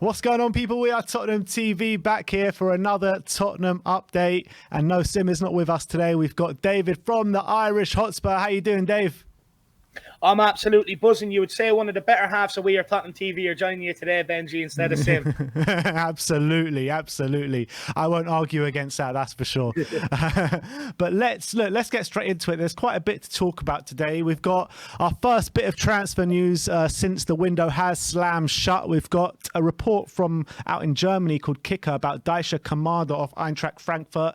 What's going on, people? We are Tottenham TV back here for another Tottenham update. And no, Sim is not with us today. We've got David from the Irish Hotspur. How you doing, Dave? I'm absolutely buzzing. You would say one of the better halves of WeAreTottenham TV are joining you today, Benji, instead of Sim. Absolutely. I won't argue against that, that's for sure. But let's get straight into it. There's quite a bit to talk about today. We've got our first bit of transfer news since the window has slammed shut. We've got a report from out in Germany called Kicker about Daisha Kamada of Eintracht Frankfurt.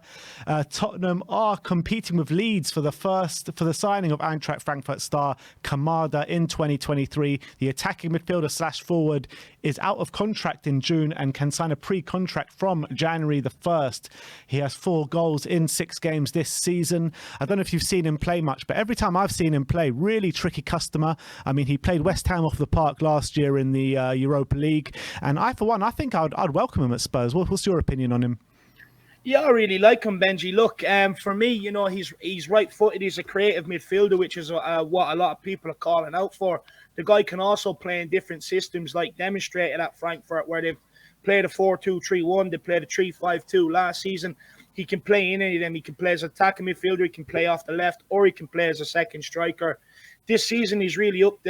Tottenham are competing with Leeds for the signing of Eintracht Frankfurt star Kamada in 2023. The attacking midfielder / forward is out of contract in June and can sign a pre-contract from January the 1st. He has 4 goals in 6 games this season. I don't know if you've seen him play much, but every time I've seen him play, really tricky customer. I mean, he played West Ham off the park last year in the Europa League. And I think I'd welcome him at Spurs. What's your opinion on him? Yeah, I really like him, Benji. Look, for me, he's right-footed. He's a creative midfielder, which is what a lot of people are calling out for. The guy can also play in different systems, like demonstrated at Frankfurt, where they've played a 4-2-3-1. They played a 3-5-2 last season. He can play in any of them. He can play as an attacking midfielder. He can play off the left, or he can play as a second striker. This season, he's really upped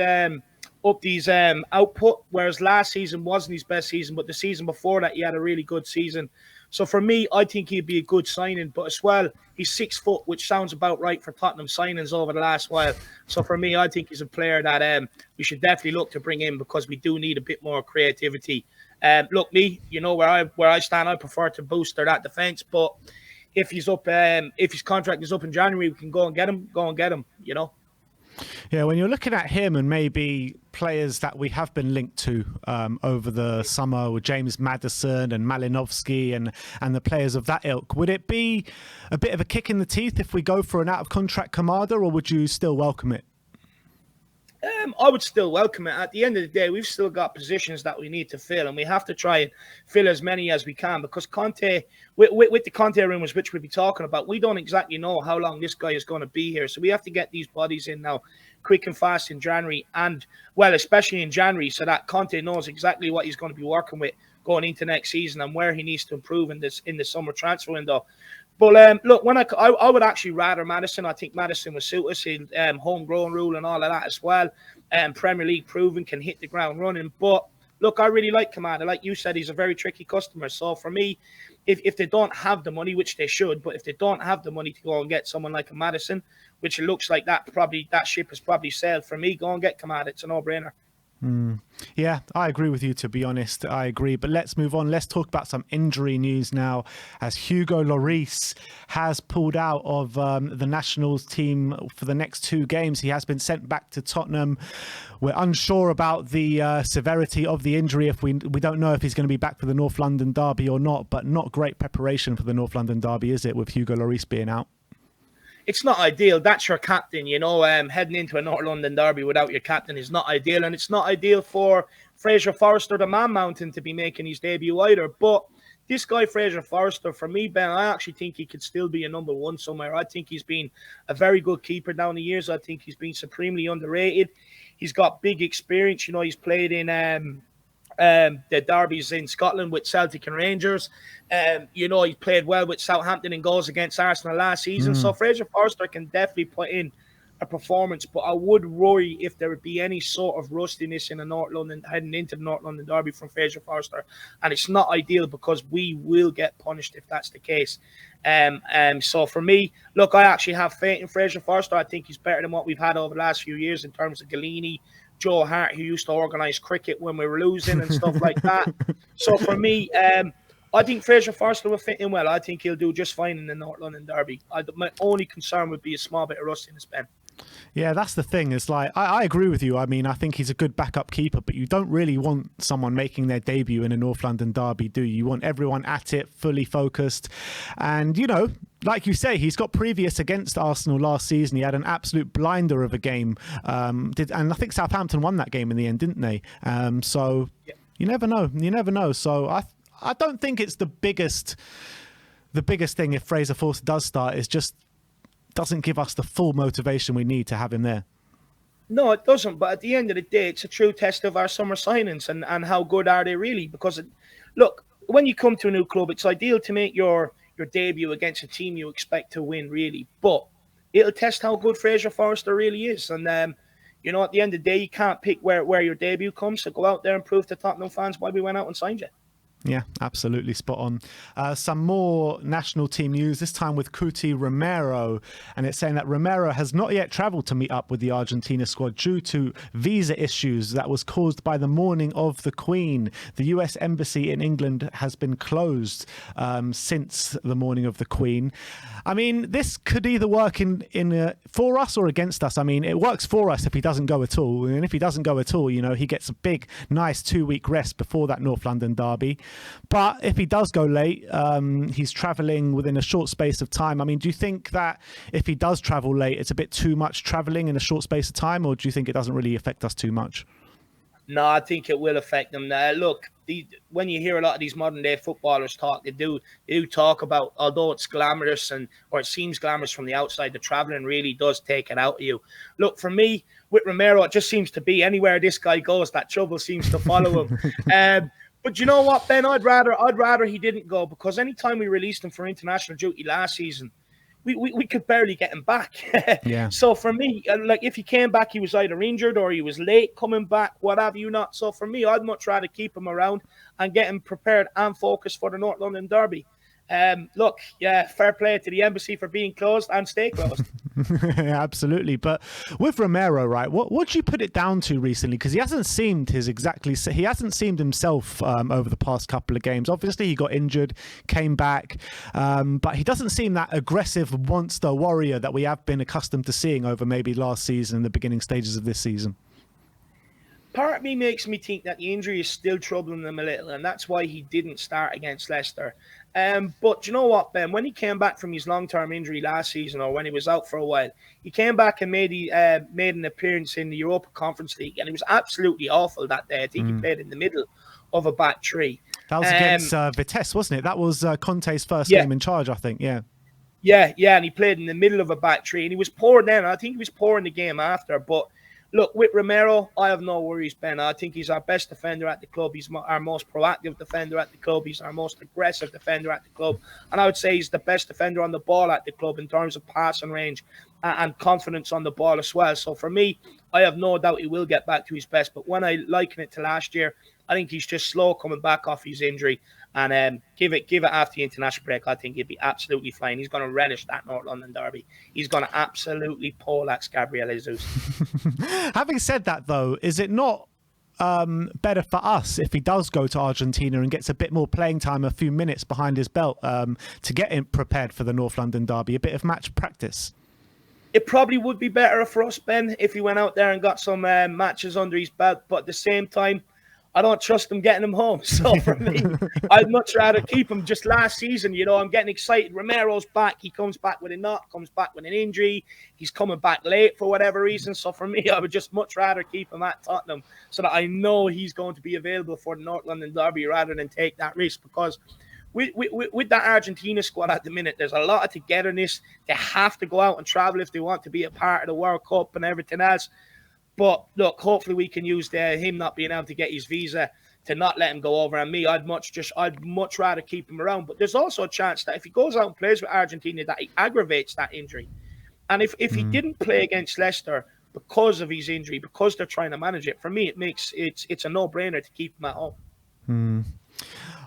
his output, whereas last season wasn't his best season, but the season before that, he had a really good season. So for me, I think he'd be a good signing. But as well, he's 6 foot, which sounds about right for Tottenham signings over the last while. So for me, I think he's a player that we should definitely look to bring in, because we do need a bit more creativity. Look, me, where I stand, I prefer to booster that defence. But if his contract is up in January, we can go and get him. Yeah, when you're looking at him and maybe players that we have been linked to over the summer with James Maddison and Malinovsky and the players of that ilk, would it be a bit of a kick in the teeth if we go for an out-of-contract Kamada, or would you still welcome it? I would still welcome it. At the end of the day, we've still got positions that we need to fill, and we have to try and fill as many as we can, because Conte, with the Conte rumours, which we'll be talking about, we don't exactly know how long this guy is going to be here. So we have to get these bodies in now quick and fast in January, and, well, especially in January, so that Conte knows exactly what he's going to be working with going into next season and where he needs to improve in the summer transfer window. But look, when I would actually rather Maddison. I think Maddison would suit us in homegrown rule and all of that as well. Premier League proven, can hit the ground running. But look, I really like Kamada. Like you said, he's a very tricky customer. So for me, if they don't have the money, which they should, but if they don't have the money to go and get someone like a Maddison, which it looks like that ship has probably sailed, for me, go and get Kamada. It's a no-brainer. Yeah, I agree with you, to be honest. I agree. But let's move on. Let's talk about some injury news now, as Hugo Lloris has pulled out of the Nationals team for the next 2 games. He has been sent back to Tottenham. We're unsure about the severity of the injury. If we don't know if he's going to be back for the North London derby or not, but not great preparation for the North London derby, is it, with Hugo Lloris being out? It's not ideal. That's your captain, heading into a North London derby without your captain is not ideal. And it's not ideal for Fraser Forster, the Man Mountain, to be making his debut either. But this guy, Fraser Forster, for me, Ben, I actually think he could still be a number 1 somewhere. I think he's been a very good keeper down the years. I think he's been supremely underrated. He's got big experience. He's played in the derbies in Scotland with Celtic and Rangers. He played well with Southampton in goals against Arsenal last season. So Fraser Forster can definitely put in a performance, but I would worry if there would be any sort of rustiness in heading into the North London derby from Fraser Forster. And it's not ideal, because we will get punished if that's the case. So for me, look, I actually have faith in Fraser Forster. I think he's better than what we've had over the last few years in terms of Galini, Joe Hart, who used to organise cricket when we were losing and stuff like that. So for me, I think Fraser Forster will fit in well. I think he'll do just fine in the North London derby. My only concern would be a small bit of rustiness, Ben. Yeah, that's the thing. It's like, I agree with you. I mean, I think he's a good backup keeper, but you don't really want someone making their debut in a North London derby, do you? You want everyone at it, fully focused. And, like you say, he's got previous against Arsenal last season. He had an absolute blinder of a game. And I think Southampton won that game in the end, didn't they? So you never know. You never know. So I don't think it's the biggest thing if Fraser Forster does start, is just doesn't give us the full motivation we need to have him there. No, it doesn't. But at the end of the day, it's a true test of our summer signings and how good are they really? Because, look, when you come to a new club, it's ideal to make your debut against a team you expect to win, really. But it'll test how good Fraser Forrester really is. And, at the end of the day, you can't pick where your debut comes. So go out there and prove to Tottenham fans why we went out and signed you. Yeah, absolutely spot on. Some more national team news, this time with Cuti Romero. And it's saying that Romero has not yet travelled to meet up with the Argentina squad due to visa issues that was caused by the mourning of the Queen. The US Embassy in England has been closed since the mourning of the Queen. I mean, this could either work for us or against us. I mean, it works for us if he doesn't go at all. And if he doesn't go at all, he gets a big, nice 2-week rest before that North London derby. But if he does go late, he's travelling within a short space of time. I mean, do you think that if he does travel late, it's a bit too much travelling in a short space of time, or do you think it doesn't really affect us too much? No, I think it will affect them. Look, when you hear a lot of these modern day footballers talk, they do talk about, although it's glamorous or it seems glamorous from the outside, the travelling really does take it out of you. Look, for me, with Romero, it just seems to be anywhere this guy goes, that trouble seems to follow him. But you know what, Ben? I'd rather he didn't go, because anytime we released him for international duty last season, we could barely get him back. Yeah. So for me, like, if he came back, he was either injured or he was late coming back, whatever you not. So for me, I'd much rather keep him around and get him prepared and focused for the North London derby. Look, yeah, fair play to the embassy for being closed and stay closed. Absolutely. But with Romero, right, what do you put it down to recently? Because he hasn't seemed himself over the past couple of games. Obviously, he got injured, came back, but he doesn't seem that aggressive monster warrior that we have been accustomed to seeing over maybe last season and the beginning stages of this season. Part of me makes me think that the injury is still troubling him a little, and that's why he didn't start against Leicester. But you know what, Ben? When he came back from his long-term injury last season, or when he was out for a while, he came back and made an appearance in the Europa Conference League, and he was absolutely awful that day. I think he played in the middle of a back three. That was against Vitesse, wasn't it? That was Conte's first game in charge, I think. Yeah. Yeah, and he played in the middle of a back three, and he was poor then. I think he was poor in the game after, but look, with Romero, I have no worries, Ben. I think he's our best defender at the club. He's our most proactive defender at the club. He's our most aggressive defender at the club. And I would say he's the best defender on the ball at the club in terms of passing range and confidence on the ball as well. So for me, I have no doubt he will get back to his best. But when I liken it to last year, I think he's just slow coming back off his injury. And give it after the international break, I think he'd be absolutely fine. He's going to relish that North London derby. He's going to absolutely poleaxe Gabriel Jesus. Having said that, though, is it not better for us if he does go to Argentina and gets a bit more playing time, a few minutes behind his belt, to get him prepared for the North London derby, a bit of match practice? It probably would be better for us, Ben, if he went out there and got some matches under his belt. But at the same time, I don't trust him getting him home. So for me, I'd much rather keep him. Just last season, I'm getting excited. Romero's back. He comes back with a knock, comes back with an injury. He's coming back late for whatever reason. So for me, I would just much rather keep him at Tottenham so that I know he's going to be available for the North London derby rather than take that risk. Because with that Argentina squad at the minute, there's a lot of togetherness. They have to go out and travel if they want to be a part of the World Cup and everything else. But look, hopefully we can use him not being able to get his visa to not let him go over. And me, I'd much rather keep him around. But there's also a chance that if he goes out and plays with Argentina, that he aggravates that injury. And if he didn't play against Leicester because of his injury, because they're trying to manage it, for me, it's a no-brainer to keep him at home.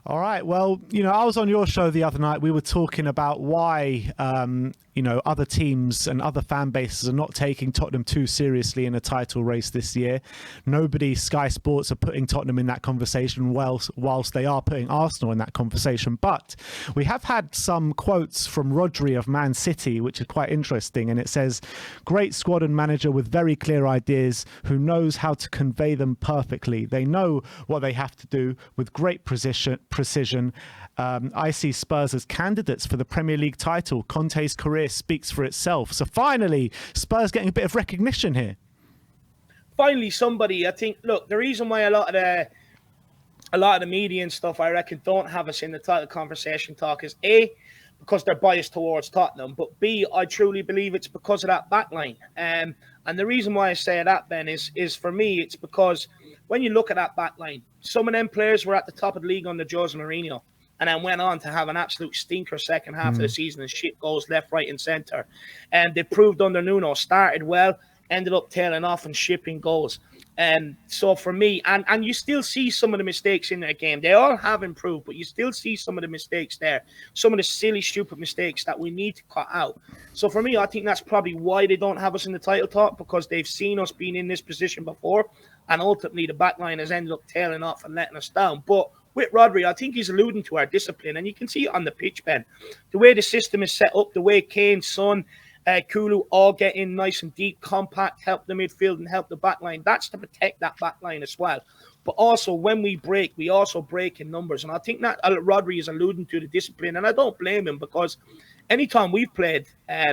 All right. Well, I was on your show the other night. We were talking about why, other teams and other fan bases are not taking Tottenham too seriously in a title race this year. Nobody, Sky Sports, are putting Tottenham in that conversation whilst they are putting Arsenal in that conversation. But we have had some quotes from Rodri of Man City, which are quite interesting. And it says, great squad and manager with very clear ideas who knows how to convey them perfectly. They know what they have to do with great precision. I see Spurs as candidates for the Premier League title. Conte's career speaks for itself. So finally, Spurs getting a bit of recognition here. Finally, somebody, I think, look, the reason why a lot of the media and stuff, I reckon, don't have us in the title conversation talk is A, because they're biased towards Tottenham, but B, I truly believe it's because of that back line. And the reason why I say that, Ben, is for me, it's because when you look at that back line, some of them players were at the top of the league under Jose Mourinho and then went on to have an absolute stinker second half of the season and shit goes left, right, and centre. And they proved under Nuno, started well, ended up tailing off and shipping goals. So for me, and you still see some of the mistakes in that game. They all have improved, but you still see some of the mistakes there. Some of the silly, stupid mistakes that we need to cut out. So for me, I think that's probably why they don't have us in the title talk, because they've seen us being in this position before. And ultimately, the back line has ended up tailing off and letting us down. But with Rodri, I think he's alluding to our discipline. And you can see it on the pitch, Ben. The way the system is set up, the way Kane, Son, Kulu all get in nice and deep, compact, help the midfield and help the back line. That's to protect that back line as well. But also, when we break, we also break in numbers. And I think that Rodri is alluding to the discipline. And I don't blame him, because anytime we've played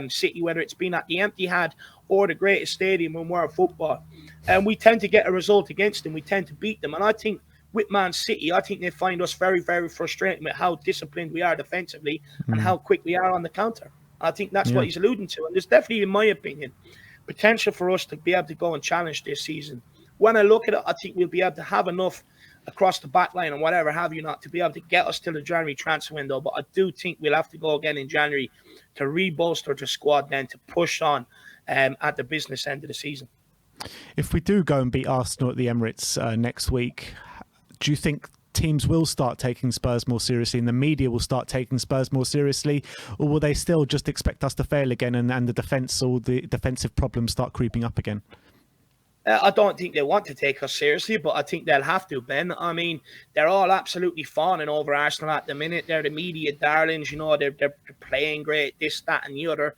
City, whether it's been at the Etihad or the greatest stadium in world football, and we tend to get a result against them, we tend to beat them. And I think with Man City, I think they find us very, very frustrating with how disciplined we are defensively and how quick we are on the counter. I think that's what he's alluding to. And there's definitely, in my opinion, potential for us to be able to go and challenge this season. When I look at it, I think we'll be able to have enough across the back line and whatever have you not to be able to get us till the January transfer window. But I do think we'll have to go again in January to re-bolster the squad, then to push on at the business end of the season. If we do go and beat Arsenal at the Emirates next week, do you think teams will start taking Spurs more seriously and the media will start taking Spurs more seriously, or will they still just expect us to fail again and the defence or the defensive problems start creeping up again? I don't think they want to take us seriously, but I think they'll have to, Ben. I mean, they're all absolutely fawning over Arsenal at the minute. They're the media darlings, you know, they're playing great, this, that, and the other.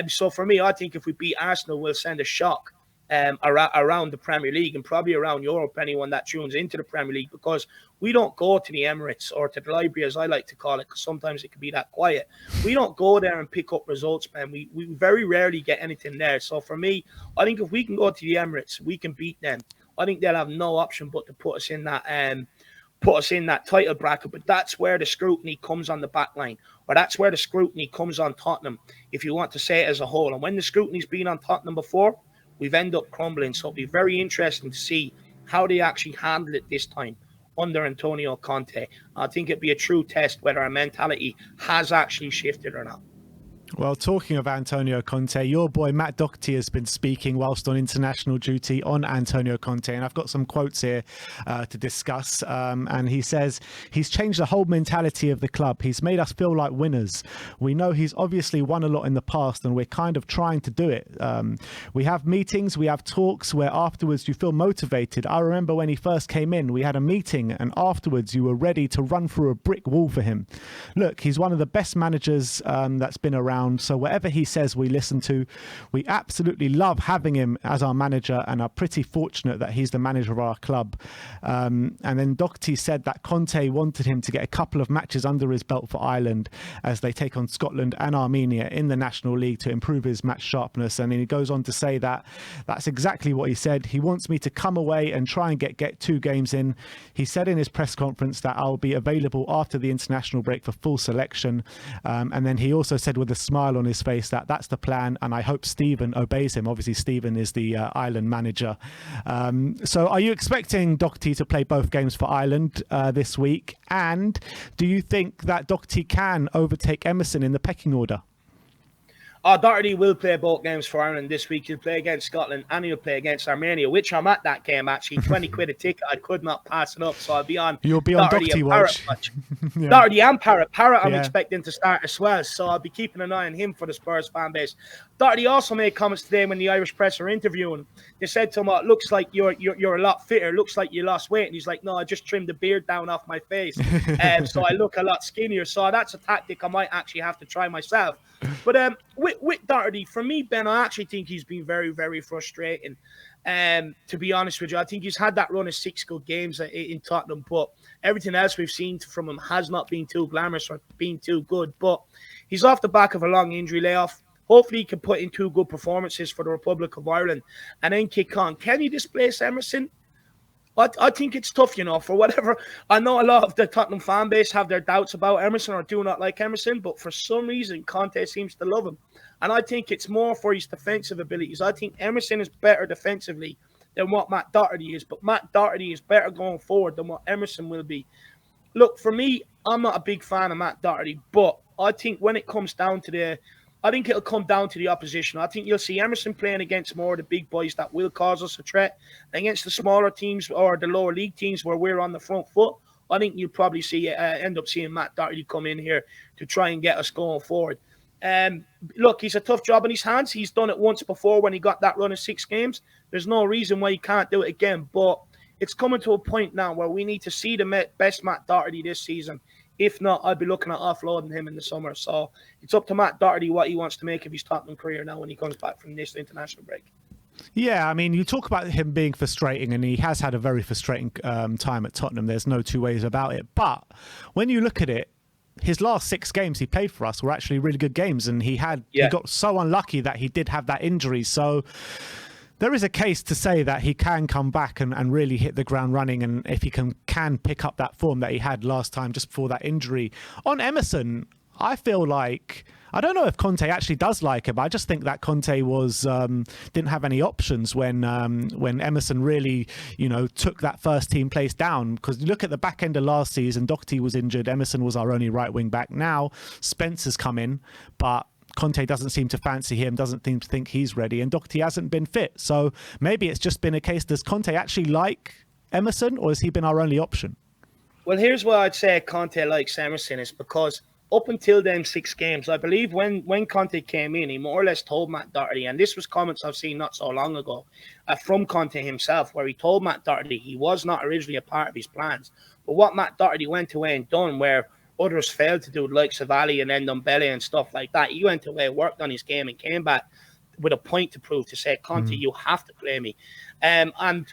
So for me, I think if we beat Arsenal, we'll send a shock around the Premier League and probably around Europe, anyone that tunes into the Premier League, because we don't go to the Emirates or to the library, as I like to call it, because sometimes it can be that quiet. We don't go there and pick up results, man. We very rarely get anything there. So for me, I think if we can go to the Emirates, we can beat them. I think they'll have no option but to put us in that title bracket. But that's where the scrutiny comes on the back line, or that's where the scrutiny comes on Tottenham, if you want to say it as a whole. And when the scrutiny's been on Tottenham before, we've ended up crumbling. So it'll be very interesting to see how they actually handle it this time under Antonio Conte. I think it'd be a true test whether our mentality has actually shifted or not. Well, talking of Antonio Conte, your boy Matt Doherty has been speaking whilst on international duty on Antonio Conte, and I've got some quotes here to discuss. And he says he's changed the whole mentality of the club. He's made us feel like winners. We know he's obviously won a lot in the past, and we're kind of trying to do it. We have meetings, we have talks where afterwards you feel motivated. I remember when he first came in, we had a meeting, and afterwards you were ready to run through a brick wall for him. Look, he's one of the best managers that's been around. So whatever he says, we listen to. We absolutely love having him as our manager and are pretty fortunate that he's the manager of our club. And then Doherty said that Conte wanted him to get a couple of matches under his belt for Ireland as they take on Scotland and Armenia in the National League to improve his match sharpness. And then he goes on to say that that's exactly what he said. He wants me to come away and try and get 2 games in. He said in his press conference that I'll be available after the international break for full selection. And then he also said with a smile on his face that that's the plan, and I hope Stephen obeys him. Obviously, Stephen is the Ireland manager. So are you expecting Doherty to play both games for Ireland this week? And do you think that Doherty can overtake Emerson in the pecking order? Doherty will play both games for Ireland this week. He'll play against Scotland and he'll play against Armenia, which I'm at that game actually. 20 quid a ticket. I could not pass it up, so I'll be on. You'll be on Doherty watch. Yeah. Doherty and Parrott. I'm expecting to start as well, so I'll be keeping an eye on him for the Spurs fan base. Doherty also made comments today when the Irish press are interviewing. They said to him, "It looks like you're a lot fitter. Looks like you lost weight." And he's like, "No, I just trimmed the beard down off my face, so I look a lot skinnier." So that's a tactic I might actually have to try myself. But with Doherty, for me, Ben, I actually think he's been very, very frustrating. To be honest with you, I think he's had that run of 6 good games in Tottenham, but everything else we've seen from him has not been too glamorous or been too good. But he's off the back of a long injury layoff. Hopefully he can put in 2 good performances for the Republic of Ireland and then kick on. Can he displace Emerson? I think it's tough, you know, for whatever. I know a lot of the Tottenham fan base have their doubts about Emerson or do not like Emerson, but for some reason, Conte seems to love him. And I think it's more for his defensive abilities. I think Emerson is better defensively than what Matt Doherty is, but Matt Doherty is better going forward than what Emerson will be. Look, for me, I'm not a big fan of Matt Doherty, but I think when it comes down to I think it'll come down to the opposition. I think you'll see Emerson playing against more of the big boys that will cause us a threat. Against the smaller teams or the lower league teams where we're on the front foot, I think you'll probably see end up seeing Matt Doherty come in here to try and get us going forward. Look, he's a tough job in his hands. He's done it once before when he got that run of 6 games. There's no reason why he can't do it again, but it's coming to a point now where we need to see the best Matt Doherty this season. If not, I'd be looking at offloading him in the summer. So it's up to Matt Doherty what he wants to make of his Tottenham career now when he comes back from this international break. Yeah, I mean, you talk about him being frustrating, and he has had a very frustrating time at Tottenham. There's no two ways about it. But when you look at it, his last 6 games he played for us were actually really good games, and he got so unlucky that he did have that injury. So there is a case to say that he can come back and really hit the ground running, and if he can pick up that form that he had last time just before that injury. On Emerson, I feel like, I don't know if Conte actually does like him. I just think that Conte didn't have any options when Emerson really, took that first team place down. Because you look at the back end of last season, Doherty was injured. Emerson was our only right wing back. Now Spencer's come in, but Conte doesn't seem to fancy him, doesn't seem to think he's ready, and Doherty hasn't been fit. So maybe it's just been a case, does Conte actually like Emerson, or has he been our only option? Well, here's why I'd say Conte likes Emerson, is because up until them 6 games, I believe when Conte came in, he more or less told Matt Doherty, and this was comments I've seen not so long ago from Conte himself, where he told Matt Doherty he was not originally a part of his plans. But what Matt Doherty went away and done, where others failed to do, like Savali and Ndombele and stuff like that, he went away, worked on his game, and came back with a point to prove, to say, Conte, you have to play me. And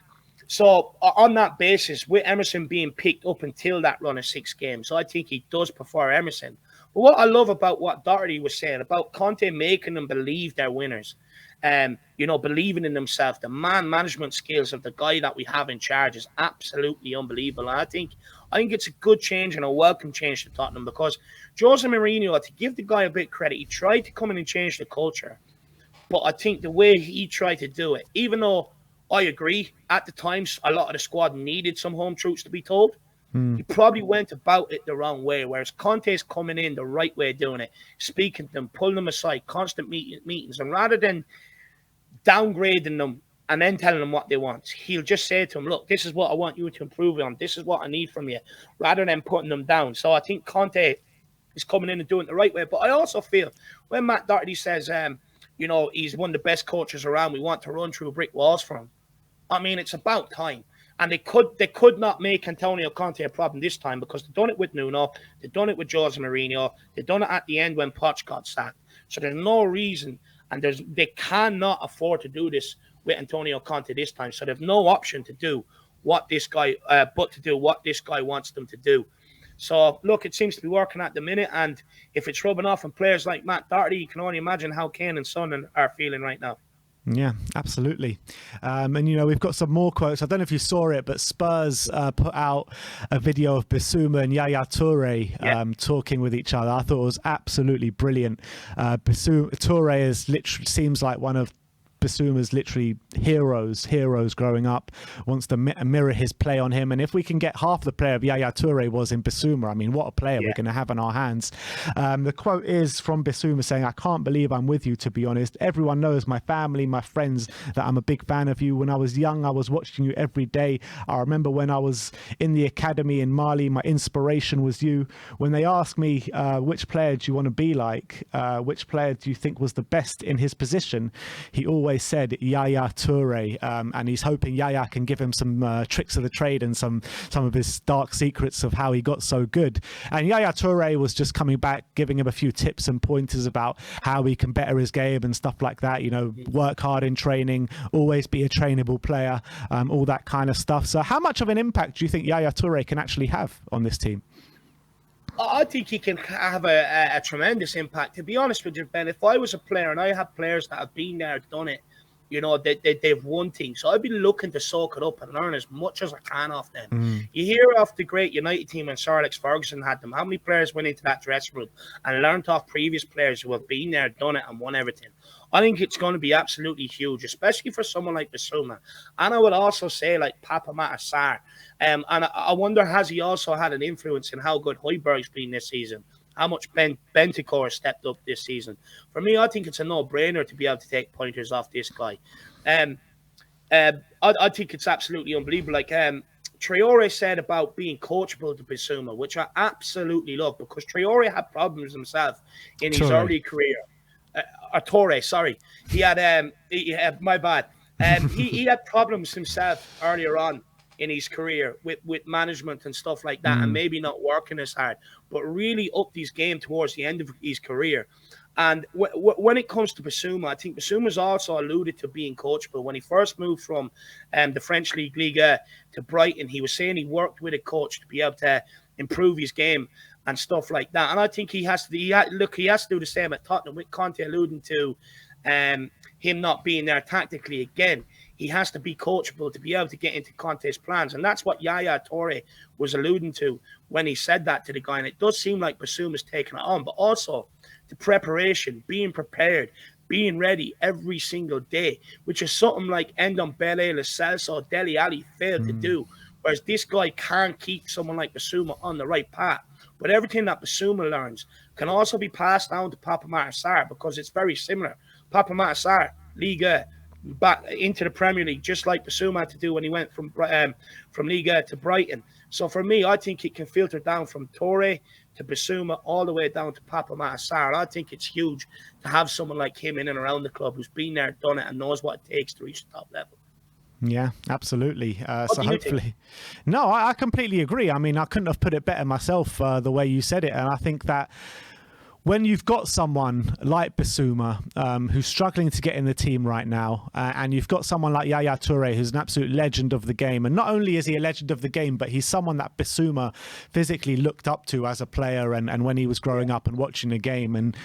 so on that basis, with Emerson being picked up until that run of 6 games, I think he does prefer Emerson. But what I love about what Doherty was saying about Conte making them believe they're winners, believing in themselves, the man management skills of the guy that we have in charge is absolutely unbelievable. And I think it's a good change and a welcome change to Tottenham, because Jose Mourinho, to give the guy a bit of credit, he tried to come in and change the culture. But I think the way he tried to do it, even though I agree, at the times a lot of the squad needed some home truths to be told, he probably went about it the wrong way, whereas Conte's coming in the right way, doing it, speaking to them, pulling them aside, constant meetings, and rather than downgrading them and then telling them what they want, he'll just say to them, look, this is what I want you to improve on, this is what I need from you, rather than putting them down. So I think Conte is coming in and doing it the right way. But I also feel when Matt Doherty says, he's one of the best coaches around, we want to run through brick walls for him, I mean, it's about time. And they could not make Antonio Conte a problem this time, because they've done it with Nuno, they've done it with Jose Mourinho, they've done it at the end when Poch got sacked. So there's no reason, and they cannot afford to do this with Antonio Conte this time. So they've no option to do what this guy wants them to do. So look, it seems to be working at the minute, and if it's rubbing off on players like Matt Doherty, you can only imagine how Kane and Son are feeling right now. Yeah, absolutely. And, we've got some more quotes. I don't know if you saw it, but Spurs put out a video of Bissouma and Yaya Toure talking with each other. I thought it was absolutely brilliant. Toure seems like one of Bissouma's literally heroes growing up, wants to mirror his play on him. And if we can get half the player of Yaya Toure was in Bissouma, I mean, what a player we're going to have on our hands. The quote is from Bissouma saying, "I can't believe I'm with you, to be honest. Everyone knows, my family, my friends, that I'm a big fan of you. When I was young, I was watching you every day. I remember when I was in the academy in Mali, my inspiration was you. When they asked me, which player do you want to be like? Which player do you think was the best in his position? He always said Yaya Toure, and he's hoping Yaya can give him some tricks of the trade and some of his dark secrets of how he got so good." And Yaya Toure was just coming back, giving him a few tips and pointers about how he can better his game and stuff like that. Work hard in training, always be a trainable player, all that kind of stuff. So how much of an impact do you think Yaya Toure can actually have on this team? I think he can have a tremendous impact. To be honest with you, Ben, if I was a player and I had players that have been there, done it, You know, they've won things. So I've been looking to soak it up and learn as much as I can off them. You hear off the great United team when Sir Alex Ferguson had them. How many players went into that dressing room and learned off previous players who have been there, done it, and won everything? I think it's going to be absolutely huge, especially for someone like Bissouma. And I would also say like Papa Matasar. And I wonder, has he also had an influence in how good Hojbjerg's been this season? How much Bentancur has stepped up this season? For me, I think it's a no-brainer to be able to take pointers off this guy. I think it's absolutely unbelievable. Like Traore said about being coachable to Bissouma, which I absolutely love, because Traore had problems himself in his early career. Torre, sorry. He had my bad. He had problems himself earlier on in his career with management and stuff like that, and maybe not working as hard, but really upped his game towards the end of his career. And when it comes to Bissouma, I think Bissouma's also alluded to being coachable. When he first moved from the French League Liga to Brighton, he was saying he worked with a coach to be able to improve his game and stuff like that. And I think he has to do the same at Tottenham, with Conte alluding to him not being there tactically again. He has to be coachable to be able to get into Conte's plans. And that's what Yaya Toure was alluding to when he said that to the guy. And it does seem like Bissouma's taking it on, but also the preparation, being prepared, being ready every single day, which is something like Ndombele, Lo Celso, Dele Alli failed to do. Whereas this guy can't keep someone like Bissouma on the right path. But everything that Bissouma learns can also be passed down to Papa Matasar, because it's very similar. Papa Matasar, Liga, back into the Premier League, just like Bissouma had to do when he went from Liga to Brighton. So for me, I think it can filter down from Torre to Bissouma all the way down to Papa Matasar. I think it's huge to have someone like him in and around the club who's been there, done it, and knows what it takes to reach the top level. Yeah, absolutely. So hopefully, no, I completely agree. I mean, I couldn't have put it better myself, the way you said it. And I think that when you've got someone like Bissouma, who's struggling to get in the team right now, and you've got someone like Yaya Toure, who's an absolute legend of the game, and not only is he a legend of the game, but he's someone that Bissouma physically looked up to as a player and when he was growing up and watching the game. And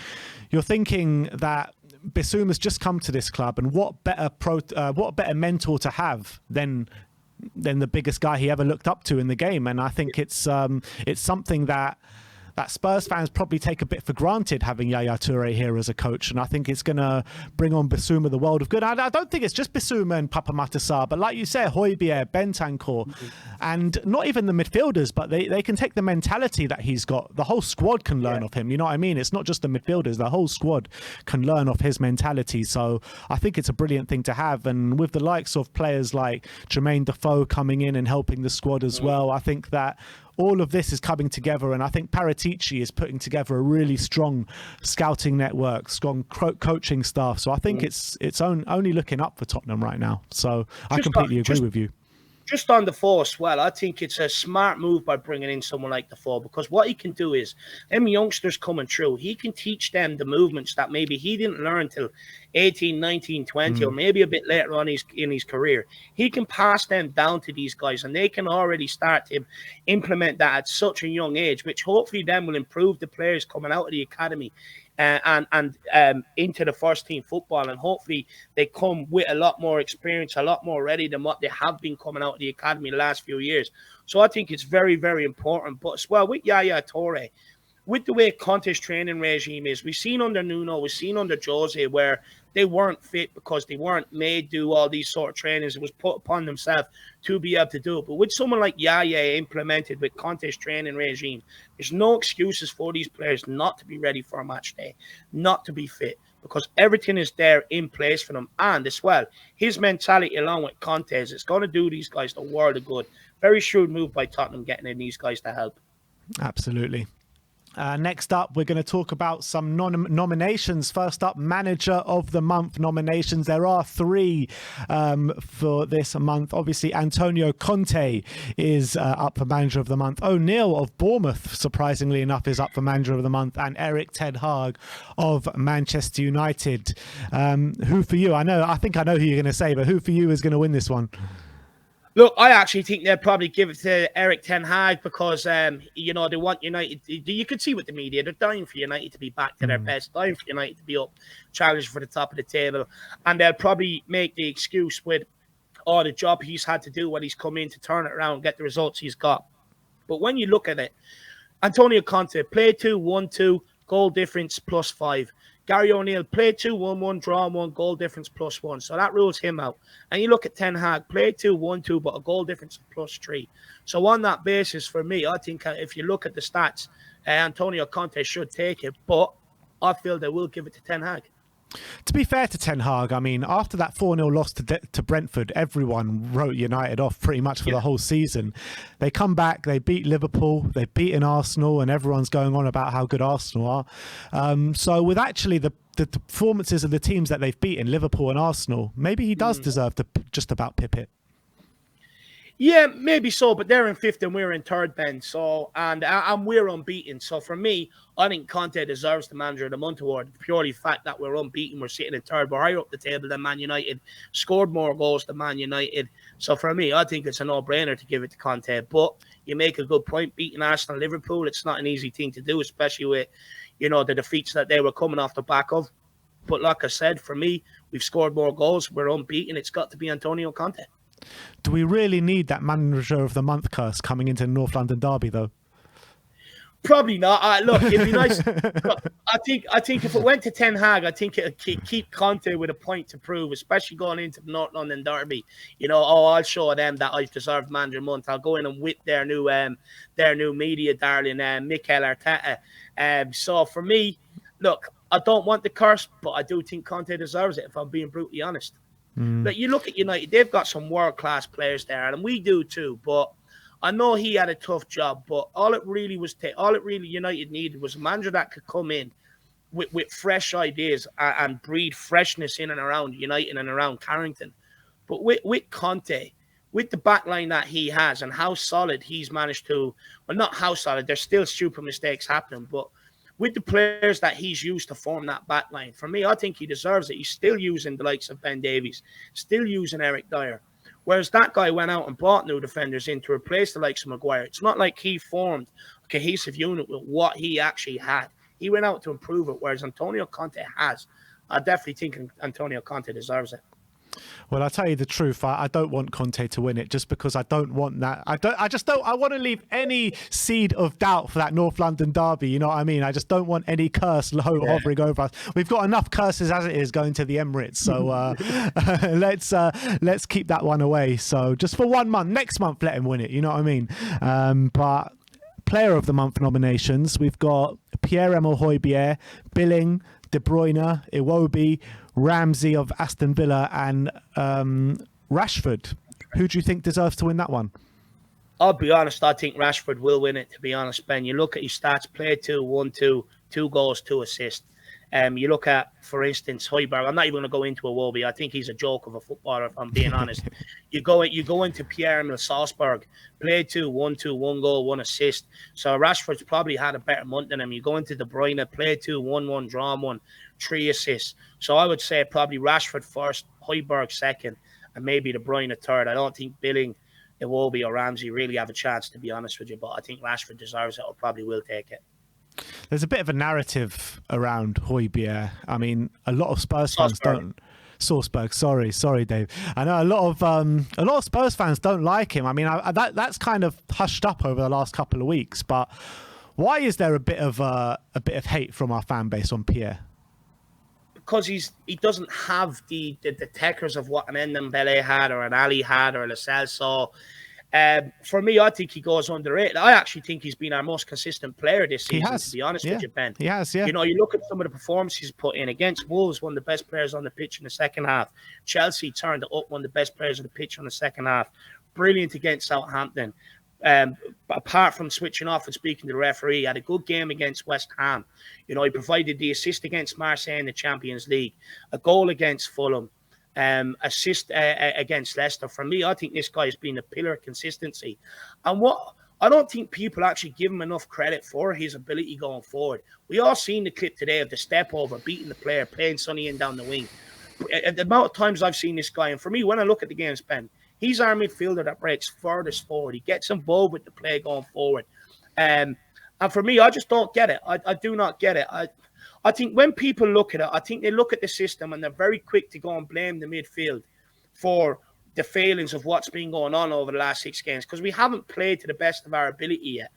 you're thinking that Bissouma's just come to this club, and what better mentor to have than the biggest guy he ever looked up to in the game. And I think it's something that Spurs fans probably take a bit for granted, having Yaya Toure here as a coach. And I think it's going to bring on Bissouma the world of good. I don't think it's just Bissouma and Papa Matasar, but like you said, Hojbjerg, Bentancur, and not even the midfielders, but they can take the mentality that he's got. The whole squad can learn of him. You know what I mean? It's not just the midfielders. The whole squad can learn off his mentality. So I think it's a brilliant thing to have. And with the likes of players like Jermaine Defoe coming in and helping the squad as well, I think that all of this is coming together, and I think Paratici is putting together a really strong scouting network, strong coaching staff. So I think it's only looking up for Tottenham right now. So I completely agree with you. Just on Defoe as well, I think it's a smart move by bringing in someone like Defoe, because what he can do is, them youngsters coming through, he can teach them the movements that maybe he didn't learn till 18, 19, 20, or maybe a bit later on in his career. He can pass them down to these guys, and they can already start to implement that at such a young age, which hopefully then will improve the players coming out of the academy and into the first team football, and hopefully they come with a lot more experience, a lot more ready than what they have been coming out of the academy the last few years. So I think it's very, very important. But as well with Yaya Toure, with the way Conte's training regime is, we've seen under Nuno, we've seen under Jose, where they weren't fit because they weren't made to do all these sort of trainings. It was put upon themselves to be able to do it. But with someone like Yaya implemented with Conte's training regime, there's no excuses for these players not to be ready for a match day, not to be fit, because everything is there in place for them. And as well, his mentality along with Conte's, it's going to do these guys the world of good. Very shrewd move by Tottenham getting in these guys to help. Absolutely. Next up, we're going to talk about some nominations. First up, Manager of the Month nominations. There are 3 for this month. Obviously, Antonio Conte is up for Manager of the Month. O'Neill of Bournemouth, surprisingly enough, is up for Manager of the Month. And Eric Ten Hag of Manchester United. Who for you? I think I know who you're going to say, but who for you is going to win this one? Look, I actually think they'll probably give it to Eric Ten Hag because, you know, they want United. You could see with the media, they're dying for United to be back to their best, dying for United to be up, challenging for the top of the table. And they'll probably make the excuse with all the job he's had to do when he's come in to turn it around, get the results he's got. But when you look at it, Antonio Conte, play 2-1-2, goal difference +5. Gary O'Neill, play 2-1-1, draw 1, goal difference +1. So that rules him out. And you look at Ten Hag, play 2-1-2, but a goal difference of +3. So on that basis, for me, I think if you look at the stats, Antonio Conte should take it, but I feel they will give it to Ten Hag. To be fair to Ten Hag, I mean, after that 4-0 loss to Brentford, everyone wrote United off pretty much for the whole season. They come back, they beat Liverpool, they've beaten Arsenal, and everyone's going on about how good Arsenal are. So with actually the performances of the teams that they've beaten, Liverpool and Arsenal, maybe he does deserve to just about pip it. Yeah, maybe so, but they're in 5th and we're in 3rd, Ben. So, and we're unbeaten. So for me, I think Conte deserves the Manager of the Month award. Purely the fact that we're unbeaten, we're sitting in 3rd, we're higher up the table than Man United, scored more goals than Man United. So for me, I think it's a no-brainer to give it to Conte. But you make a good point, beating Arsenal, Liverpool. It's not an easy thing to do, especially with, you know, the defeats that they were coming off the back of. But like I said, for me, we've scored more goals, we're unbeaten. It's got to be Antonio Conte. Do we really need that Manager of the Month curse coming into the North London derby, though? Probably not. Look, it'd be nice. Look, I think if it went to Ten Hag, I think it'd keep Conte with a point to prove, especially going into the North London derby. You know, I'll show them that I've deserved Manager of the Month. I'll go in and whip their new media darling, Mikel Arteta. So for me, look, I don't want the curse, but I do think Conte deserves it, if I'm being brutally honest. But you look at United, they've got some world-class players there, and we do too. But I know he had a tough job, but all it really United needed was a manager that could come in with fresh ideas and breed freshness in and around United and around Carrington. But with Conte, with the backline that he has and how solid he's managed to, well, not how solid, there's still stupid mistakes happening, but with the players that he's used to form that back line, for me, I think he deserves it. He's still using the likes of Ben Davies, still using Eric Dyer. Whereas that guy went out and brought new defenders in to replace the likes of Maguire. It's not like he formed a cohesive unit with what he actually had. He went out to improve it, whereas Antonio Conte has. I definitely think Antonio Conte deserves it. Well, I'll tell you the truth. I don't want Conte to win it just because I don't want that. I want to leave any seed of doubt for that North London derby. You know what I mean? I just don't want any curse hovering over us. We've got enough curses as it is going to the Emirates. So let's keep that one away. So just for 1 month, next month, let him win it. You know what I mean? But Player of the Month nominations, we've got Pierre-Emile Hojbjerg, Billing, De Bruyne, Iwobi, Ramsey of Aston Villa, and Rashford. Who do you think deserves to win that one? I'll be honest, I think Rashford will win it, to be honest, Ben. You look at his stats, play 2-1-2, 2 goals, 2 assists. You look at, for instance, Hojbjerg. I'm not even going to go into Iwobi. I think he's a joke of a footballer, if I'm being honest. You go into Pierre-Emile Salzburg, play 2-1-2, 1 goal, 1 assist. So Rashford's probably had a better month than him. You go into De Bruyne, play 2-1-1, draw 1, 3 assists. So I would say probably Rashford first, Hojbjerg second, and maybe De Bruyne third. I don't think Billing, Iwobi, or Ramsey really have a chance, to be honest with you, but I think Rashford deserves it or probably will take it. There's a bit of a narrative around Hojbjerg. I mean, a lot of Spurs fans don't. Salzburg, sorry, Dave. I know a lot of Spurs fans don't like him. I mean, that's kind of hushed up over the last couple of weeks. But why is there a bit of hate from our fan base on Pierre? Because he doesn't have the techers of what an Ndombele had or an Ali had or a Lo Celso. For me, I think he goes underrated. I actually think he's been our most consistent player this season, to be honest with you, Ben. He has, yeah. You know, you look at some of the performances he's put in against Wolves, one of the best players on the pitch in the second half. Chelsea turned it up, one of the best players on the pitch on the second half. Brilliant against Southampton. Apart from switching off and speaking to the referee, he had a good game against West Ham. You know, he provided the assist against Marseille in the Champions League, a goal against Fulham. Assist against Leicester. For me, I think this guy has been a pillar of consistency. And what I don't think people actually give him enough credit for his ability going forward. We all seen the clip today of the step over, beating the player, playing Sonny in down the wing. The amount of times I've seen this guy, and for me, when I look at the games, Ben, He's our midfielder that breaks furthest forward. He gets involved with the play going forward. And for me, I just don't get it. I do not get it. I think when people look at it, I think they look at the system and they're very quick to go and blame the midfield for the failings of what's been going on over the last 6 games, because we haven't played to the best of our ability yet.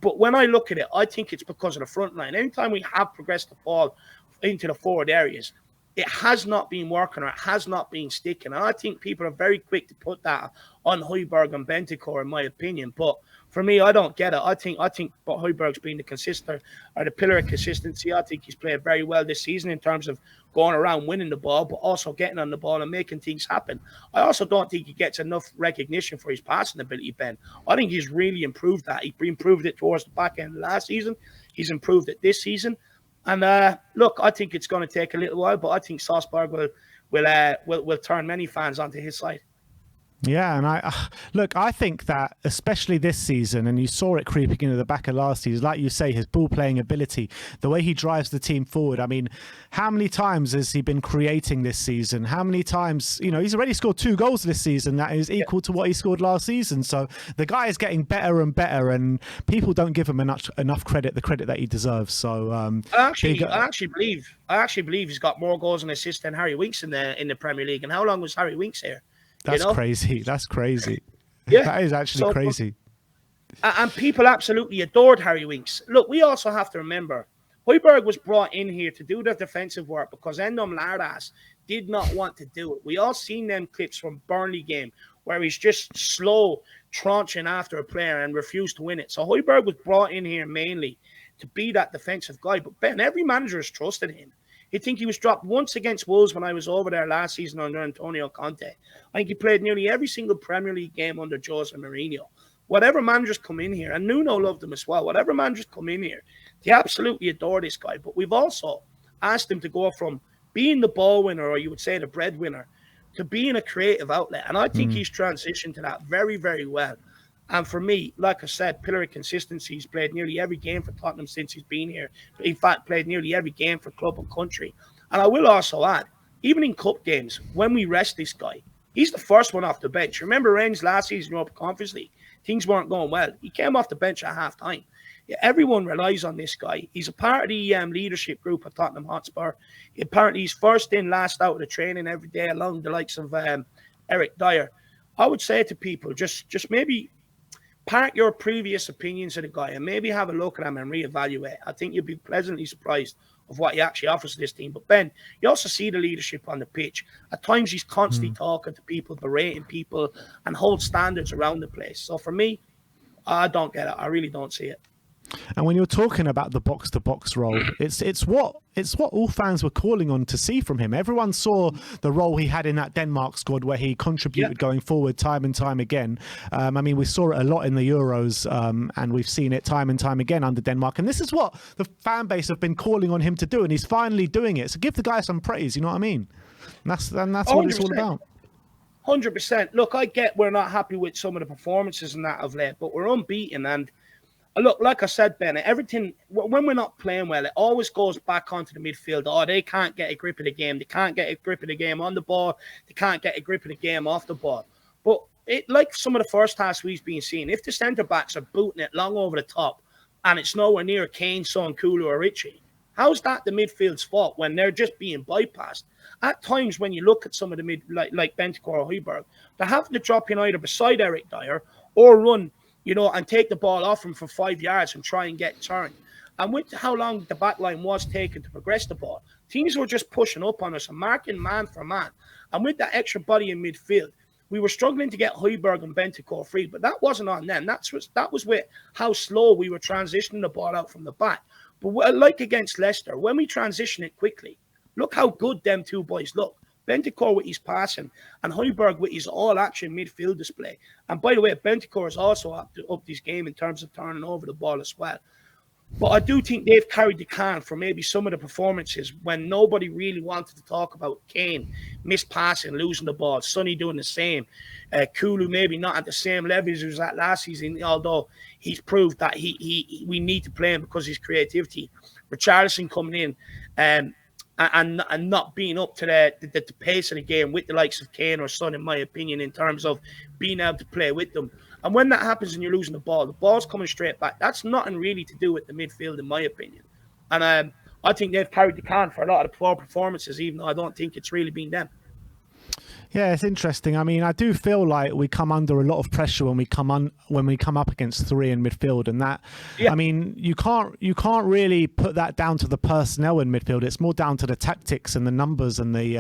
But when I look at it, I think it's because of the front line. Anytime we have progressed the ball into the forward areas, it has not been working, or it has not been sticking. And I think people are very quick to put that on Hojbjerg and Bentancur, in my opinion. But for me, I don't get it. I think Hojbjerg's been the pillar of consistency. I think he's played very well this season in terms of going around winning the ball, but also getting on the ball and making things happen. I also don't think he gets enough recognition for his passing ability, Ben. I think he's really improved that. He improved it towards the back end of last season. He's improved it this season. And look, I think it's going to take a little while, but I think Salzburg will turn many fans onto his side. Yeah, and I think that especially this season, and you saw it creeping into the back of last season, like you say, his ball playing ability, the way he drives the team forward. I mean, how many times has he been creating this season? How many times, he's already scored 2 goals this season that is equal to what he scored last season. So the guy is getting better and better, and people don't give him enough credit, the credit that he deserves. So I actually believe he's got more goals and assists than Harry Winks in the Premier League. And how long was Harry Winks here? That's crazy. That's crazy. Yeah, that is actually crazy. And people absolutely adored Harry Winks. Look, we also have to remember, Hojbjerg was brought in here to do the defensive work because Endom Lardas did not want to do it. We all seen them clips from Burnley game where he's just slow, tranching after a player and refused to win it. So Hojbjerg was brought in here mainly to be that defensive guy. But Ben, every manager has trusted him. I think he was dropped once against Wolves when I was over there last season under Antonio Conte. I think he played nearly every single Premier League game under Jose Mourinho. Whatever managers come in here, and Nuno loved him as well, whatever managers come in here, they absolutely adore this guy. But we've also asked him to go from being the ball winner, or you would say the breadwinner, to being a creative outlet. And I think he's transitioned to that very, very well. And for me, like I said, pillar of consistency. He's played nearly every game for Tottenham since he's been here. In fact, played nearly every game for club and country. And I will also add, even in cup games, when we rest this guy, he's the first one off the bench. Remember Rennes last season, Europa Conference League? Things weren't going well. He came off the bench at half-time. Yeah, everyone relies on this guy. He's a part of the leadership group at Tottenham Hotspur. Apparently, he's first in, last out of the training every day, along the likes of Eric Dyer. I would say to people, just maybe park your previous opinions of the guy and maybe have a look at him and reevaluate. I think you'll be pleasantly surprised of what he actually offers to this team. But Ben, you also see the leadership on the pitch. At times he's constantly talking to people, berating people, and hold standards around the place. So for me, I don't get it. I really don't see it. And when you're talking about the box-to-box role, it's what all fans were calling on to see from him. Everyone saw the role he had in that Denmark squad where he contributed going forward time and time again. I mean, we saw it a lot in the Euros, and we've seen it time and time again under Denmark. And this is what the fan base have been calling on him to do, and he's finally doing it. So give the guy some praise, you know what I mean? And that's what it's all about. 100%. Look, I get we're not happy with some of the performances and that of late, but we're unbeaten. And look, like I said, Ben, everything, when we're not playing well, it always goes back onto the midfield. Oh, they can't get a grip of the game. They can't get a grip of the game on the ball. They can't get a grip of the game off the ball. But like some of the first halves we've been seeing, if the centre-backs are booting it long over the top and it's nowhere near Kane, Son, Kulu or Richie, how's that the midfield's fault when they're just being bypassed? At times when you look at some of the mid, like Bentancur or Hojbjerg, they're having to drop in either beside Eric Dyer or run, and take the ball off him for 5 yards and try and get turned. And with how long the back line was taking to progress the ball, teams were just pushing up on us and marking man for man. And with that extra body in midfield, we were struggling to get Hojbjerg and Bentancur free, but that wasn't on them. That was with how slow we were transitioning the ball out from the back. But like against Leicester, when we transition it quickly, look how good them two boys look. Bentancur with his passing and Hojbjerg with his all-action midfield display. And by the way, Bentancur has also upped his game in terms of turning over the ball as well. But I do think they've carried the can for maybe some of the performances when nobody really wanted to talk about Kane missed passing, losing the ball, Sonny doing the same, Kulu maybe not at the same level as he was at last season, although he's proved that we need to play him because of his creativity. Richarlison coming in, and not being up to the pace of the game with the likes of Kane or Son, in my opinion, in terms of being able to play with them. And when that happens and you're losing the ball's coming straight back. That's nothing really to do with the midfield, in my opinion. And I think they've carried the can for a lot of the poor performances, even though I don't think it's really been them. Yeah, it's interesting. I mean, I do feel like we come under a lot of pressure when we come up against three in midfield, and that, I mean, you can't really put that down to the personnel in midfield. It's more down to the tactics and the numbers and the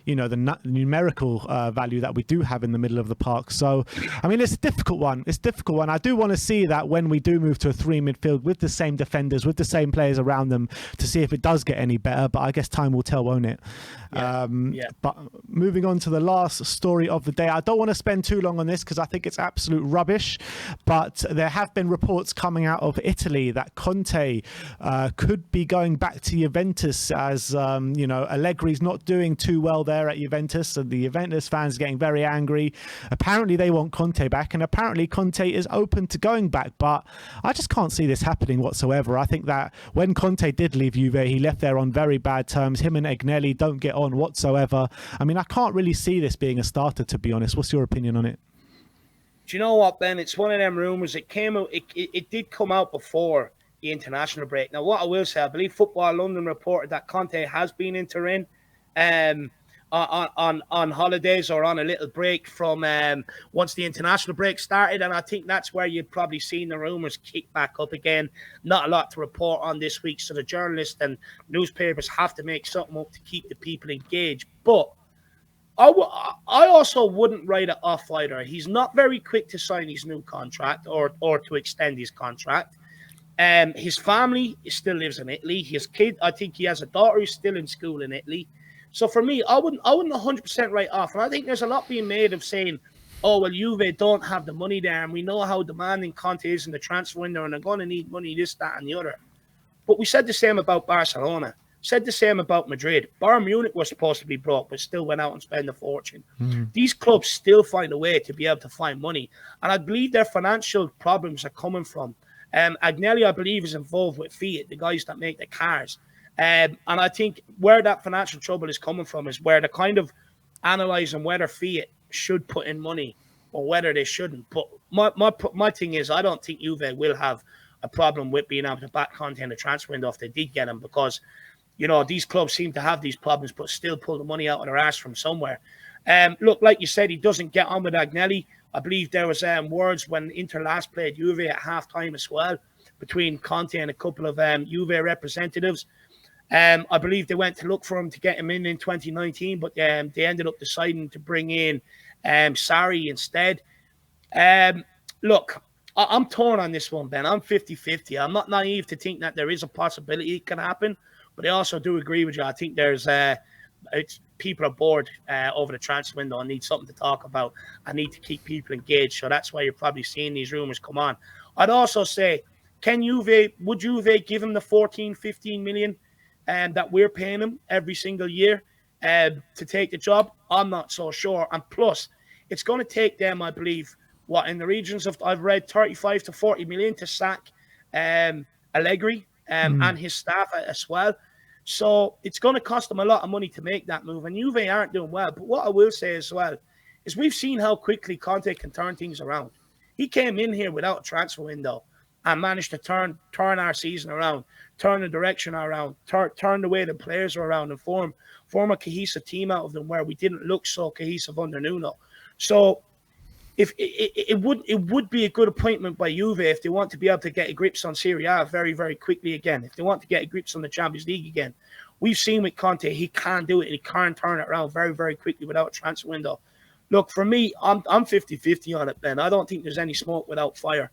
the numerical value that we do have in the middle of the park. So, I mean, it's a difficult one. I do want to see that when we do move to a three midfield with the same defenders, with the same players around them, to see if it does get any better. But I guess time will tell, won't it? But moving on to the last story of the day, I don't want to spend too long on this because I think it's absolute rubbish, but there have been reports coming out of Italy that Conte could be going back to Juventus, as Allegri's not doing too well there at Juventus, and the Juventus fans are getting very angry. Apparently they want Conte back, and apparently Conte is open to going back, but I just can't see this happening whatsoever. I think that when Conte did leave Juve, he left there on very bad terms. Him and Agnelli don't get on whatsoever. I mean, I can't really see this being a starter, to be honest. What's your opinion on it? Do you know what, Ben? It's one of them rumours. It came out. It did come out before the international break. Now, what I will say, I believe Football London reported that Conte has been in Turin on holidays or on a little break from once the international break started, and I think that's where you've probably seen the rumours kick back up again. Not a lot to report on this week, so the journalists and newspapers have to make something up to keep the people engaged. But I also wouldn't write it off either. He's not very quick to sign his new contract or to extend his contract. His family still lives in Italy. His kid, I think he has a daughter who's still in school in Italy. So for me, I wouldn't 100% write off. And I think there's a lot being made of saying, oh, well, Juve don't have the money there, and we know how demanding Conte is in the transfer window, and they're going to need money, this, that, and the other. But we said the same about Barcelona. Said the same about Madrid. Bayern Munich was supposed to be broke, but still went out and spent a fortune. These clubs still find a way to be able to find money. And I believe their financial problems are coming from. Agnelli, I believe, is involved with Fiat, the guys that make the cars. And I think where that financial trouble is coming from is where they're kind of analysing whether Fiat should put in money or whether they shouldn't. But my thing is, I don't think Juve will have a problem with being able to back Conte in the transfer window if they did get him, because these clubs seem to have these problems, but still pull the money out of their ass from somewhere. Look, like you said, he doesn't get on with Agnelli. I believe there was words when Inter last played Juve at halftime as well, between Conte and a couple of Juve representatives. I believe they went to look for him to get him in 2019, but they ended up deciding to bring in Sarri instead. Look, I'm torn on this one, Ben. I'm 50-50. I'm not naive to think that there is a possibility it can happen. But I also do agree with you. I think there's people are bored over the transfer window and need something to talk about. I need to keep people engaged. So that's why you're probably seeing these rumors come on. I'd also say, would Juve give him the 14-15 million that we're paying him every single year to take the job? I'm not so sure. And plus, it's going to take them, I believe, in the regions of, I've read 35 to 40 million to sack Allegri and his staff as well. So it's going to cost them a lot of money to make that move. And Juve aren't doing well. But what I will say as well is we've seen how quickly Conte can turn things around. He came in here without a transfer window and managed to turn our season around, turn the direction around, turn the way the players are around, and form a cohesive team out of them where we didn't look so cohesive under Nuno. So if it would be a good appointment by Juve if they want to be able to get a grips on Serie A very, very quickly again. If they want to get a grips on the Champions League again. We've seen with Conte, he can do it, and he can turn it around very, very quickly without a transfer window. Look, for me, I'm 50-50 on it, Ben. I don't think there's any smoke without fire.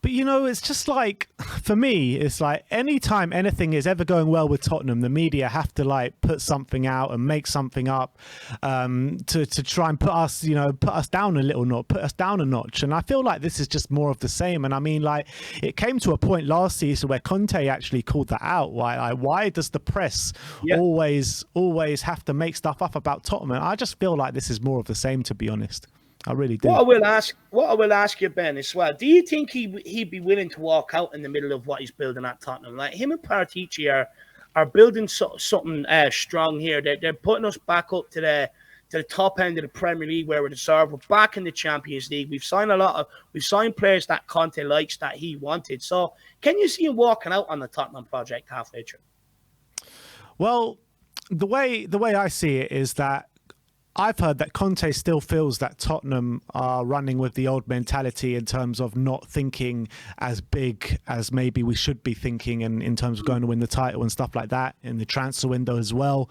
But, it's just like, for me, it's like anytime anything is ever going well with Tottenham, the media have to put something out and make something up to try and put us down a little notch, put us down a notch. And I feel like this is just more of the same. And I mean, it came to a point last season where Conte actually called that out. Why does the press always have to make stuff up about Tottenham? And I just feel like this is more of the same, to be honest. I really do. What I will ask you, Ben, as well. Do you think he'd be willing to walk out in the middle of what he's building at Tottenham? Like him and Paratici are building something strong here. They're putting us back up to the top end of the Premier League where we deserve. We're back in the Champions League. We've signed players that Conte likes, that he wanted. So can you see him walking out on the Tottenham project halfway through? Well, the way I see it is that I've heard that Conte still feels that Tottenham are running with the old mentality in terms of not thinking as big as maybe we should be thinking, and in terms of going to win the title and stuff like that in the transfer window as well.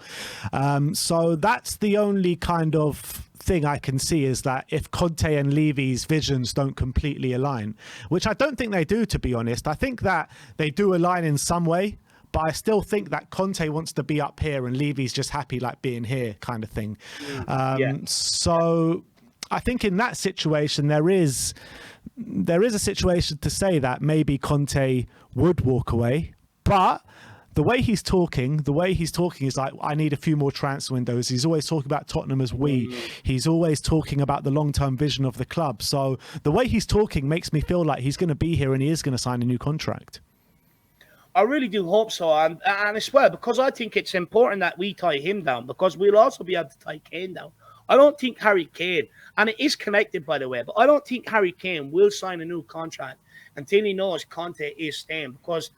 So that's the only kind of thing I can see, is that if Conte and Levy's visions don't completely align, which I don't think they do, to be honest. I think that they do align in some way, but I still think that Conte wants to be up here and Levy's just happy like being here, kind of thing. So I think in that situation, there is a situation to say that maybe Conte would walk away, but the way he's talking is like, I need a few more transfer windows. He's always talking about Tottenham as we. He's always talking about the long-term vision of the club. So the way he's talking makes me feel like he's going to be here and he is going to sign a new contract. I really do hope so, and as well, because I think it's important that we tie him down, because we'll also be able to tie Kane down. I don't think Harry Kane, and it is connected, by the way, but I don't think Harry Kane will sign a new contract until he knows Conte is staying, because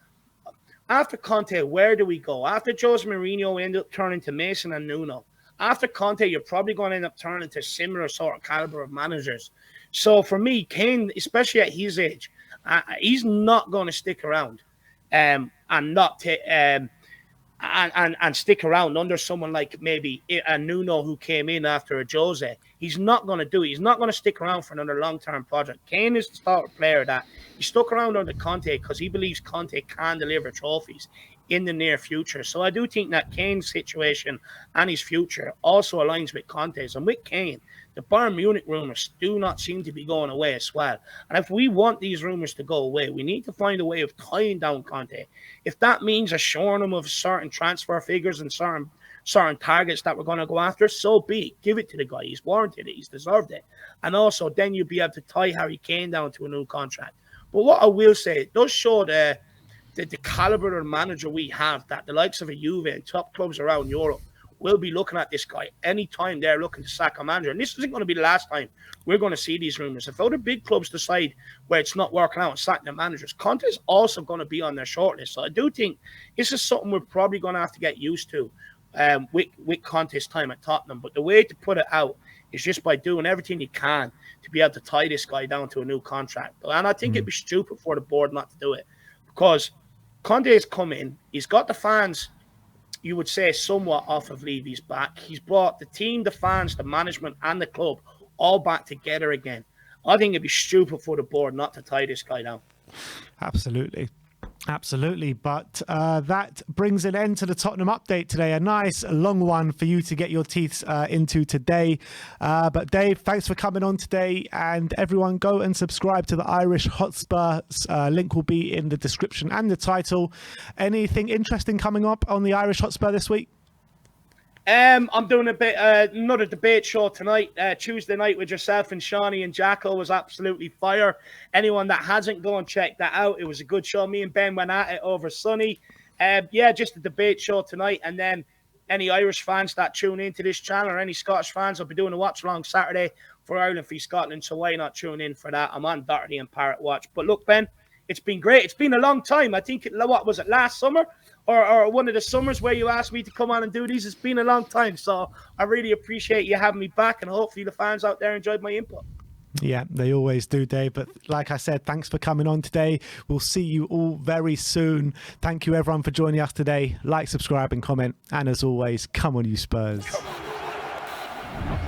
after Conte, where do we go? After Jose Mourinho ended up turning to Mason and Nuno, after Conte, you're probably going to end up turning to similar sort of caliber of managers. So for me, Kane, especially at his age, he's not going to stick around. And stick around under someone like maybe a Nuno who came in after a Jose. He's not going to do it. He's not going to stick around for another long-term project. Kane is the sort of player that he stuck around under Conte because he believes Conte can deliver trophies in the near future. So I do think that Kane's situation and his future also aligns with Conte's. And with Kane, the Bayern Munich rumours do not seem to be going away as well. And if we want these rumours to go away, we need to find a way of tying down Conte. If that means assuring him of certain transfer figures and certain targets that we're going to go after, so be it. Give it to the guy. He's warranted it. He's deserved it. And also, then you'll be able to tie Harry Kane down to a new contract. But what I will say, it does show the caliber of manager we have, that the likes of a Juve and top clubs around Europe will be looking at this guy anytime they're looking to sack a manager. And this isn't going to be the last time we're going to see these rumours. If other big clubs decide where it's not working out and sack their managers, Conte's also going to be on their shortlist. So I do think this is something we're probably going to have to get used to with Conte's time at Tottenham. But the way to put it out is just by doing everything you can to be able to tie this guy down to a new contract. And I think it'd be stupid for the board not to do it, because Conte has come in, he's got the fans, you would say, somewhat off of Levy's back. He's brought the team, the fans, the management, and the club all back together again. I think it'd be stupid for the board not to tie this guy down. Absolutely. But that brings an end to the Tottenham update today. A nice long one for you to get your teeth into today. But Dave, thanks for coming on today. And everyone, go and subscribe to the Irish Hotspur. Link will be in the description and the title. Anything interesting coming up on the Irish Hotspur this week? I'm doing another debate show tonight, Tuesday night, with yourself and Shawnee and Jacko. Was absolutely fire. Anyone that hasn't, go and check that out. It was a good show. Me and Ben went at it over Sunny. Just a debate show tonight. And then any Irish fans that tune into this channel, or any Scottish fans, I'll be doing a watch along Saturday for Ireland v Scotland. So why not tune in for that? I'm on Doherty and Parrot Watch. But look, Ben, it's been great. It's been a long time. I think, what was it, last summer? Or one of the summers where you asked me to come on and do these. It's been a long time. So I really appreciate you having me back. And hopefully the fans out there enjoyed my input. Yeah, they always do, Dave. But like I said, thanks for coming on today. We'll see you all very soon. Thank you, everyone, for joining us today. Like, subscribe, and comment. And as always, come on, you Spurs. Come on.